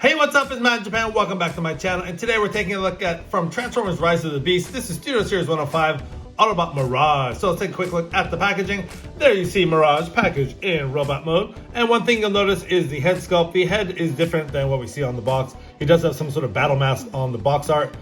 Hey, what's up? It's Matt in Japan. Welcome back to my channel. And today we're taking a look at from Transformers Rise of the Beast. This is Studio Series 105, Autobot Mirage. So let's take a quick look at the packaging. There you see Mirage packaged in robot mode. And one thing you'll notice is the head sculpt. The head is different than what we see on the box. He does have some sort of battle mask on the box art,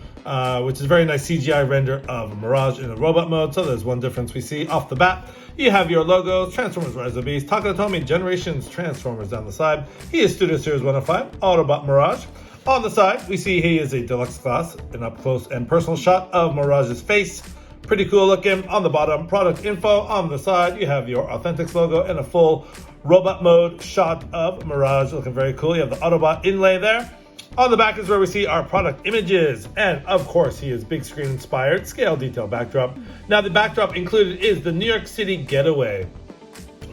which is very nice CGI render of Mirage in a robot mode. So there's one difference we see off the bat. You have your logo, Transformers Rise of the Beast, Takatomi Generations Transformers down the side. He is Studio Series 105, Autobot Mirage. On the side, we see he is a deluxe class, an up close and personal shot of Mirage's face. Pretty cool looking. On the bottom, product info. On the side, you have your Authentics logo and a full robot mode shot of Mirage, looking very cool. You have the Autobot inlay there. On the back is where we see our product images, and of course he is big screen inspired, scale detail backdrop. Now the backdrop included is the New York City getaway.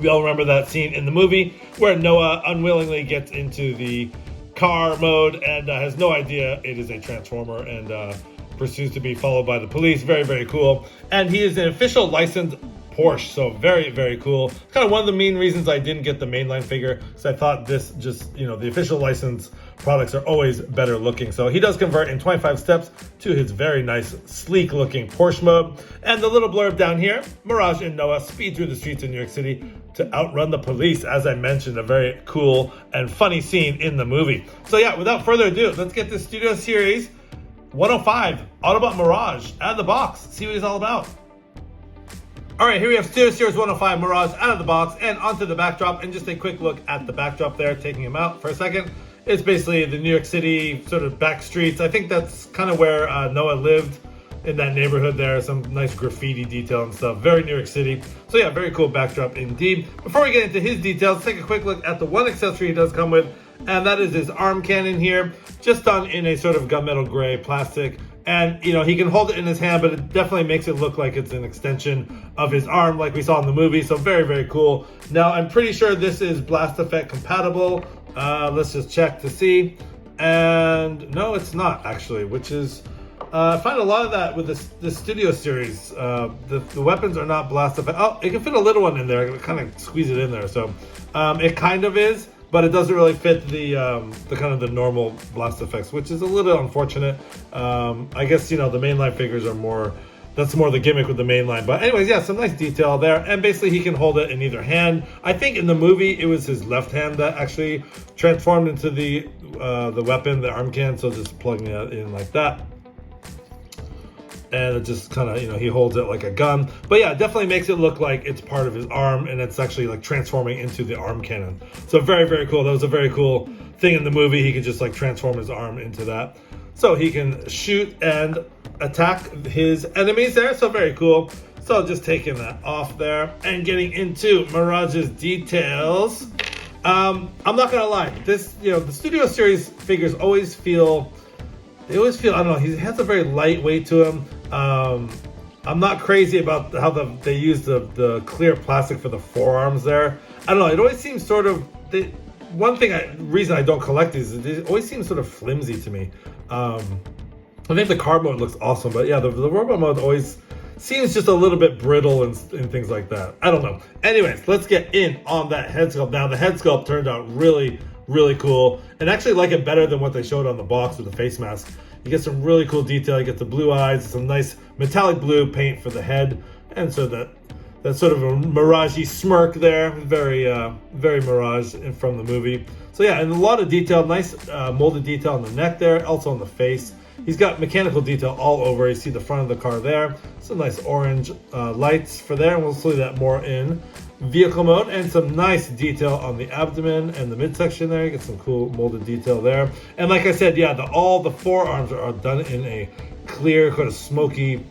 We all remember that scene in the movie where Noah unwillingly gets into the car mode and has no idea it is a transformer and pursues to be followed by the police. Very, very cool. And he is an official licensed Porsche, so very, very cool. Kind of one of the main reasons I didn't get the mainline figure, because I thought this just, the official license products are always better looking. So he does convert in 25 steps to his very nice, sleek looking Porsche mode. And the little blurb down here, Mirage and Noah speed through the streets of New York City to outrun the police. As I mentioned, a very cool and funny scene in the movie. So yeah, without further ado, let's get this Studio Series 105 Autobot Mirage out of the box, see what he's all about. All right, here we have Studio Series 105 Mirage out of the box and onto the backdrop, and just a quick look at the backdrop there, taking him out for a second. It's basically the New York City sort of back streets. I think that's kind of where Noah lived, in that neighborhood there. Some nice graffiti detail and stuff. Very New York City. So yeah, very cool backdrop indeed. Before we get into his details, take a quick look at the one accessory he does come with, and that is his arm cannon here, just done in a sort of gunmetal gray plastic. And, he can hold it in his hand, but it definitely makes it look like it's an extension of his arm like we saw in the movie. So very, very cool. Now, I'm pretty sure this is Blast Effect compatible. Let's just check to see. And no, it's not actually, which is... I find a lot of that with the Studio Series. The weapons are not Blast Effect. Oh, it can fit a little one in there. I can kind of squeeze it in there. So it kind of is, but it doesn't really fit the kind of the normal Blast Effects, which is a little unfortunate. I guess, the mainline figures are more, that's more the gimmick with the mainline. But anyways, yeah, some nice detail there. And basically he can hold it in either hand. I think in the movie, it was his left hand that actually transformed into the weapon, the arm can. So just plugging it in like that. And it just kind of, he holds it like a gun. But yeah, it definitely makes it look like it's part of his arm, and it's actually like transforming into the arm cannon. So very, very cool. That was a very cool thing in the movie. He could just like transform his arm into that. So he can shoot and attack his enemies there. So very cool. So just taking that off there and getting into Mirage's details. I'm not going to lie. This, the Studio Series figures always feel... They always feel, I don't know, he has a very light weight to him. I'm not crazy about how they use the clear plastic for the forearms there. I don't know, it always seems sort of, reason I don't collect these is it always seems sort of flimsy to me. I think the car mode looks awesome, but yeah, the robot mode always seems just a little bit brittle and things like that. I don't know. Anyways, let's get in on that head sculpt. Now, the head sculpt turned out really, really cool, and actually like it better than what they showed on the box with the face mask. You get some really cool detail. You get the blue eyes, some nice metallic blue paint for the head, and so that sort of a Mirage-y smirk there, very very Mirage from the movie. So yeah, and a lot of detail, nice molded detail on the neck there, also on the face. He's got mechanical detail all over. You see the front of the car there, some nice orange lights for there, and we'll see that more in vehicle mode, and some nice detail on the abdomen and the midsection there. You get some cool molded detail there. And like I said, yeah, all the forearms are done in a clear, kind of smoky,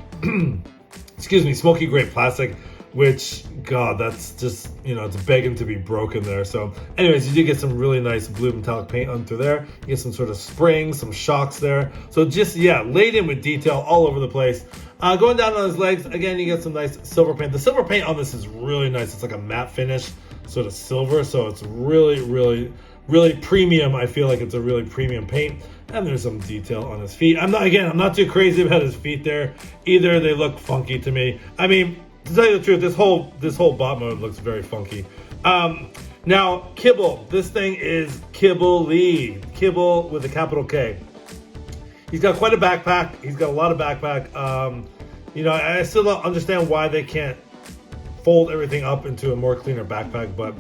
smoky gray plastic, which, God, that's just, it's begging to be broken there. So anyways, you do get some really nice blue metallic paint under there. You get some sort of springs, some shocks there. So just, yeah, laid in with detail all over the place. Going down on his legs, again, you get some nice silver paint. The silver paint on this is really nice. It's like a matte finish, sort of silver. So it's really, really, really premium. I feel like it's a really premium paint. And there's some detail on his feet. I'm not too crazy about his feet there either. They look funky to me. I mean, to tell you the truth, this whole bot mode looks very funky. Now, Kibble. This thing is Kibble-ly. Kibble with a capital K. He's got quite a backpack. He's got a lot of backpack. I still don't understand why they can't fold everything up into a more cleaner backpack, but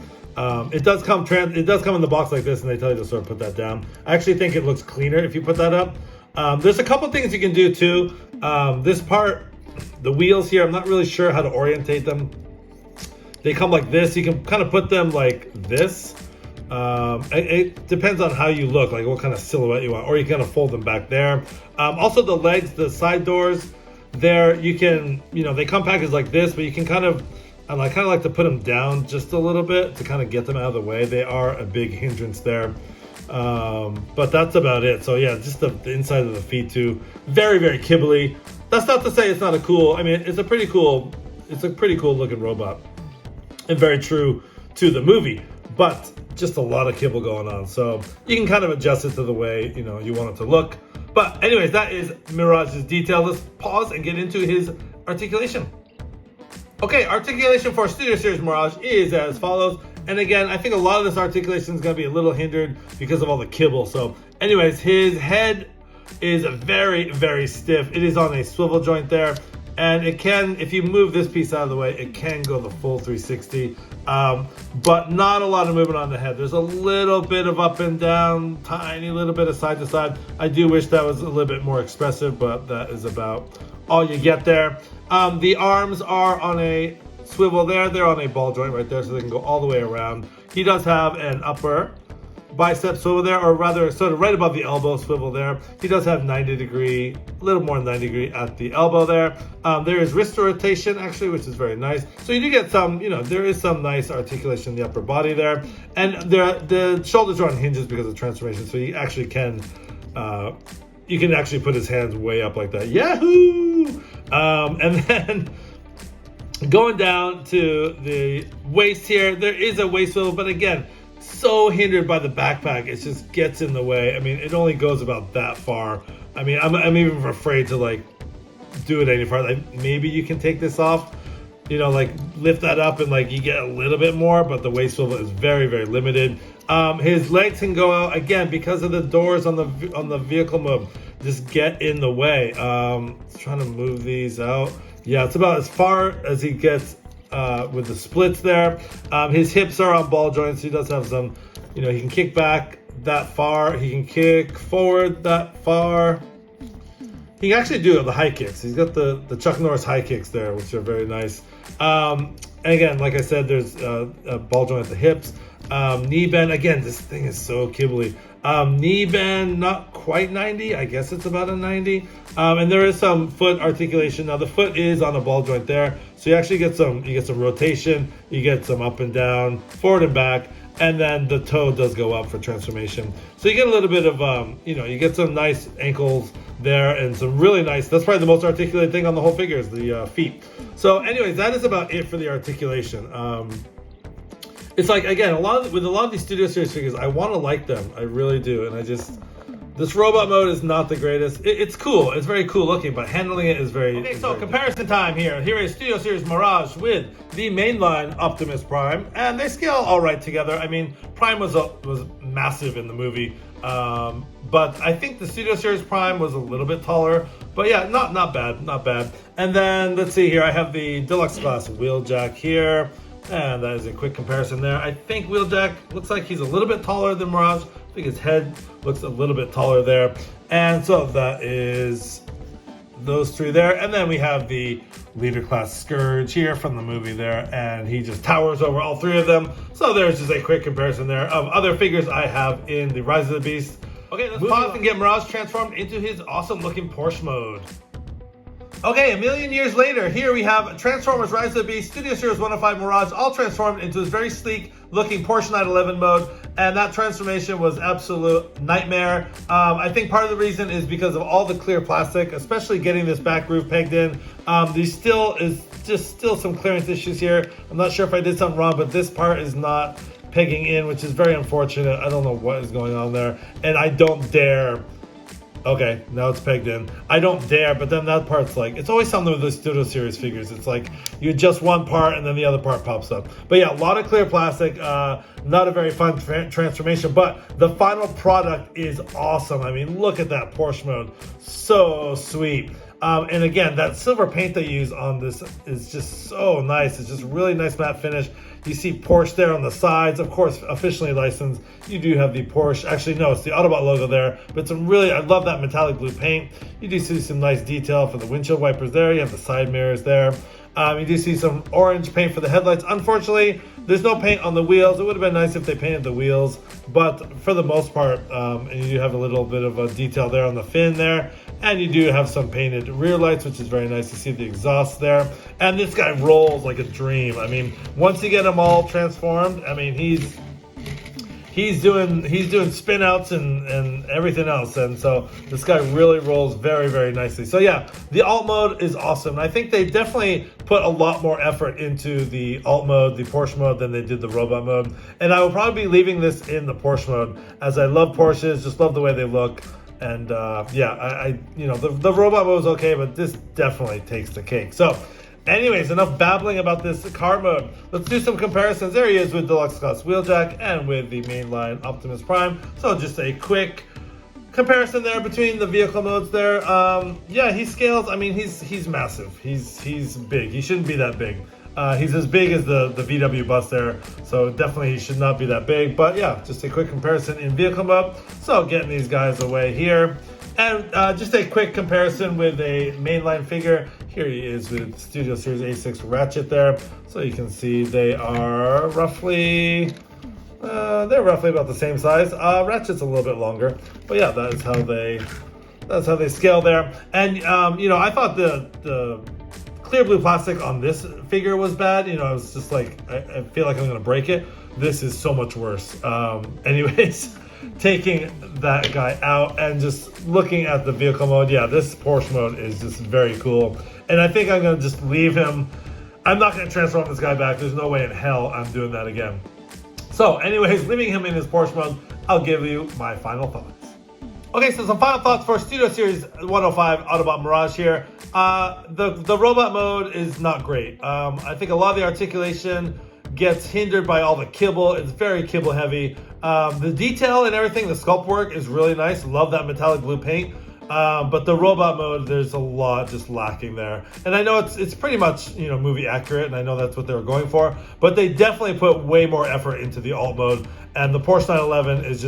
it does come in the box like this, and they tell you to sort of put that down. I actually think it looks cleaner if you put that up. There's a couple things you can do too. This part, the wheels here, I'm not really sure how to orientate them. They come like this. You can kind of put them like this. It depends on how you look, like what kind of silhouette you want, or you can kind of fold them back there. Also the legs, the side doors there, you can, they come packaged like this, but you can kind of, I kind of like to put them down just a little bit to kind of get them out of the way. They are a big hindrance there. But that's about it. So yeah, just the inside of the feet too. Very, very Kibble-y. That's not to say it's not a cool, it's a pretty cool looking robot. And very true to the movie. But just a lot of kibble going on. So you can kind of adjust it to the way, you want it to look. But anyways, that is Mirage's detail. Let's pause and get into his articulation. Okay, articulation for Studio Series Mirage is as follows. And again, I think a lot of this articulation is going to be a little hindered because of all the kibble. So anyways, his head is very, very stiff. It is on a swivel joint there. And it can, if you move this piece out of the way, it can go the full 360. But not a lot of movement on the head. There's a little bit of up and down, tiny little bit of side to side. I do wish that was a little bit more expressive, but that is about all you get there. The arms are on a swivel there. They're on a ball joint right there, so they can go all the way around. He does have an upper bicep swivel there, or rather sort of right above the elbow swivel there. He does have 90 degree, a little more than 90 degree at the elbow there. There is wrist rotation actually, which is very nice. So you do get some, there is some nice articulation in the upper body there. And the shoulders are on hinges because of transformation. So you actually can, you can actually put his hands way up like that. Yahoo! And then going down to the waist here, there is a waist swivel, but again, so hindered by the backpack, it just gets in the way. It only goes about that far. I'm even afraid to do it any farther. Maybe you can take this off, lift that up and you get a little bit more, but the waist swivel is very, very limited. His legs can go out again because of the doors on the vehicle mode. Just get in the way. Trying to move these out. Yeah, it's about as far as he gets with the splits there. His hips are on ball joints. He does have some, he can kick back that far. He can kick forward that far. He can actually do the high kicks. He's got the Chuck Norris high kicks there, which are very nice. And again, like I said, there's a ball joint at the hips. Knee bend, again, this thing is so Kibble-y. Knee bend, not quite 90. I guess it's about a 90. And there is some foot articulation. Now the foot is on a ball joint there, so you actually get some rotation. You get some up and down, forward and back, and then the toe does go up for transformation. So you get a little bit of you get some nice ankles there and some really nice. That's probably the most articulated thing on the whole figure is the feet. So anyways, that is about it for the articulation. It's again, with a lot of these Studio Series figures, I want to like them. I really do. And this robot mode is not the greatest. It's cool. It's very cool looking, but handling it is very... Okay, so comparison time here. Here is Studio Series Mirage with the mainline Optimus Prime, and they scale all right together. Prime was massive in the movie, but I think the Studio Series Prime was a little bit taller. But yeah, not bad. And then, let's see here. I have the Deluxe Class Wheeljack here. And that is a quick comparison there. I think Wheeljack looks like he's a little bit taller than Mirage. I think his head looks a little bit taller there. And so that is those three there. And then we have the Leader Class Scourge here from the movie there. And he just towers over all three of them. So there's just a quick comparison there of other figures I have in the Rise of the Beast. Okay, let's pause and get Mirage transformed into his awesome looking Porsche mode. Okay, a million years later, here we have Transformers Rise of the Beast, Studio Series 105 Mirage, all transformed into this very sleek looking Porsche 911 mode, and that transformation was absolute nightmare. I think part of the reason is because of all the clear plastic, especially getting this back roof pegged in. There still some clearance issues here. I'm not sure if I did something wrong, but this part is not pegging in, which is very unfortunate. I don't know what is going on there, and I don't dare Okay, now it's pegged in. I don't dare, but then that part's like, it's always something with the Studio Series figures. It's like you adjust one part and then the other part pops up. But yeah, a lot of clear plastic, not a very fun transformation, but the final product is awesome. I mean, look at that Porsche mode. So sweet. And again, that silver paint they use on this is just so nice. It's just really nice matte finish. You see Porsche there on the sides, of course, officially licensed. You do have the Porsche, actually no, it's the Autobot logo there, but some really, I love that metallic blue paint. You do see some nice detail for the windshield wipers there. You have the side mirrors there. You do see some orange paint for the headlights. Unfortunately, there's no paint on the wheels. It would have been nice if they painted the wheels, but for the most part, and you do have a little bit of a detail there on the fin there, and you do have some painted rear lights, which is very nice to see the exhaust there. And this guy rolls like a dream. I mean, once you get them all transformed, I mean, he's doing spin outs and everything else, and so this guy really rolls very, very nicely. So yeah, the alt mode is awesome. I think they definitely put a lot more effort into the alt mode, the Porsche mode, than they did the robot mode. And I will probably be leaving this in the Porsche mode, as I love Porsches, just love the way they look. And yeah, I you know, the robot mode was okay, but this definitely takes the cake. So anyways, enough babbling about this car mode. Let's do some comparisons. There he is with Deluxe Class Wheeljack and with the mainline Optimus Prime. So just a quick comparison there between the vehicle modes there. Yeah, he scales. I mean, he's massive. He's big. He shouldn't be that big. He's as big as the VW bus there, so definitely he should not be that big. But yeah, just a quick comparison in vehicle mode. So getting these guys away here. And just a quick comparison with a mainline figure. Here he is with Studio Series A6 Ratchet there. So you can see they are roughly, they're roughly about the same size. Ratchet's a little bit longer, but yeah, that's how they scale there. And you know, I thought the clear blue plastic on this figure was bad. You know, I was just like, I feel like I'm gonna break it. This is so much worse. Anyways, taking that guy out and just looking at the vehicle mode, yeah, this Porsche mode is just very cool. And I think I'm gonna just leave him. I'm not gonna transform this guy back. There's no way in hell I'm doing that again. So anyways, leaving him in his Porsche mode, I'll give you my final thoughts. Okay, so some final thoughts for Studio Series 105 Autobot Mirage here. The robot mode is not great. I think a lot of the articulation gets hindered by all the kibble. It's very kibble heavy. The detail and everything, the sculpt work is really nice. Love that metallic blue paint. But the robot mode, there's a lot just lacking there. And I know it's pretty much, you know, movie accurate, and I know that's what they were going for, but they definitely put way more effort into the alt mode. And the Porsche 911 is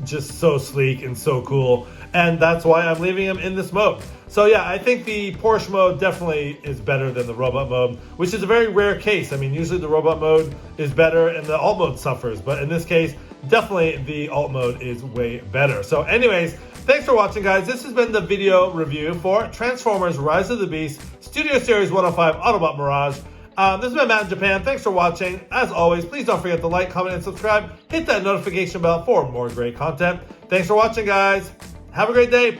just so sleek and so cool. And that's why I'm leaving him in this mode. So yeah, I think the Porsche mode definitely is better than the robot mode, which is a very rare case. I mean, usually the robot mode is better and the alt mode suffers, but in this case, definitely the alt mode is way better. So anyways, thanks for watching, guys. This has been the video review for Transformers Rise of the Beast Studio Series 105 Autobot Mirage. This has been Matt in Japan. Thanks for watching. As always, please don't forget to like, comment, and subscribe. Hit that notification bell for more great content. Thanks for watching, guys. Have a great day.